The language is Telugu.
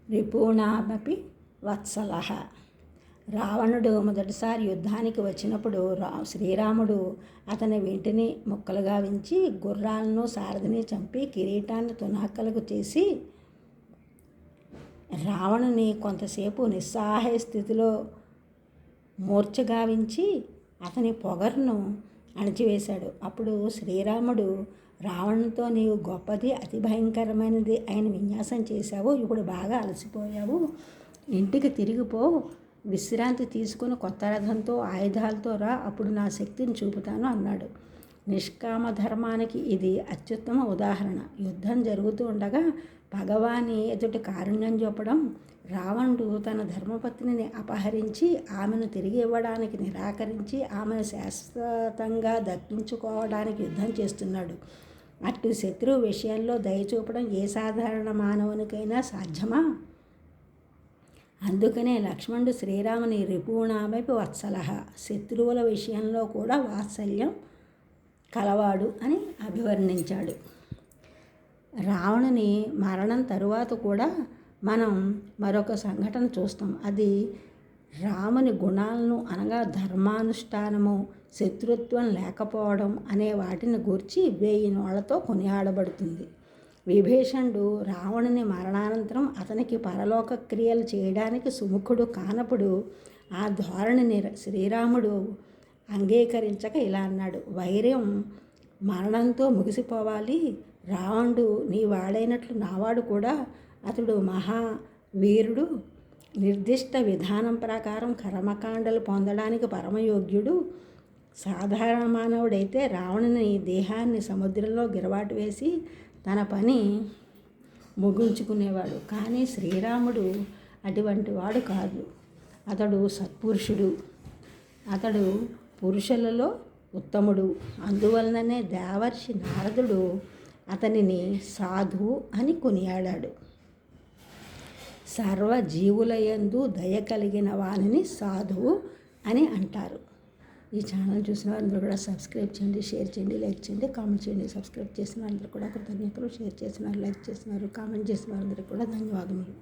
రిపూణామపి వత్సలః. రావణుడు మొదటిసారి యుద్ధానికి వచ్చినప్పుడు శ్రీరాముడు అతని వెంటిని ముక్కలుగా వించి గుర్రాలను సారథిని చంపి కిరీటాన్ని తునాకలకు చేసి రావణుని కొంతసేపు నిస్సహాయ స్థితిలో మూర్ఛగావించి అతని పొగరును అణిచివేశాడు. అప్పుడు శ్రీరాముడు రావణునితో, నీవు గొప్పది అతి భయంకరమైనది అయిన విన్యాసం చేశావు, ఇప్పుడు బాగా అలసిపోయావు, ఇంటికి తిరిగిపో, విశ్రాంతి తీసుకుని కొత్త రథంతో ఆయుధాలతో రా, అప్పుడు నా శక్తిని చూపుతాను అన్నాడు. నిష్కామ ధర్మానికి ఇది అత్యుత్తమ ఉదాహరణ. యుద్ధం జరుగుతూ ఉండగా భగవాని ఎదుటి కారుణ్యం చూపడం. రావణుడు తన ధర్మపత్నిని అపహరించి ఆమెను తిరిగి ఇవ్వడానికి నిరాకరించి ఆమెను శాశ్వతంగా దక్కించుకోవడానికి యుద్ధం చేస్తున్నాడు. అటు శత్రువు విషయంలో దయ చూపడం ఏ సాధారణ మానవునికైనా సాధ్యమా? అందుకనే లక్ష్మణుడు శ్రీరాముని రిపూణామపి వత్సలః, శత్రువుల విషయంలో కూడా వాత్సల్యం కలవాడు అని అభివర్ణించాడు. రావణుని మరణం తరువాత కూడా మనం మరొక సంఘటన చూస్తాం. అది రాముని గుణాలను అనగా ధర్మానుష్ఠానము, శత్రుత్వం లేకపోవడం అనే వాటిని గూర్చి 1000 నోళ్లతో కొనియాడబడుతుంది. విభీషణుడు రావణుని మరణానంతరం అతనికి పరలోక క్రియలు చేయడానికి సుముఖుడు కానప్పుడు ఆ ధోరణిని శ్రీరాముడు అంగీకరించక ఇలా అన్నాడు. వైర్యం మరణంతో ముగిసిపోవాలి. రావణుడు నీ వాడైనట్లు నావాడు కూడా. అతడు మహావీరుడు, నిర్దిష్ట విధానం ప్రకారం కర్మకాండలు పొందడానికి పరమయోగ్యుడు. సాధారణ మానవుడైతే రావణుని దేహాన్ని సముద్రంలో గిరవాటు వేసి తన పని ముగించుకునేవాడు. కానీ శ్రీరాముడు అటువంటి వాడు కాదు. అతడు సత్పురుషుడు, అతడు పురుషులలో ఉత్తముడు. అందువలననే దేవర్షి నారదుడు అతనిని సాధువు అని కొనియాడాడు. సర్వజీవులయందు దయ కలిగిన వానిని సాధువు అని అంటారు. ఈ ఛానల్ చూసిన వారందరూ కూడా సబ్స్క్రైబ్ చేయండి, షేర్ చేయండి, లైక్ చేయండి, కామెంట్ చేయండి. సబ్స్క్రైబ్ చేసిన వారందరూ కూడా కృతజ్ఞతలు, షేర్ చేసిన వారు, లైక్ చేసిన వారు, కామెంట్ చేసిన వారందరికీ కూడా ధన్యవాదములు.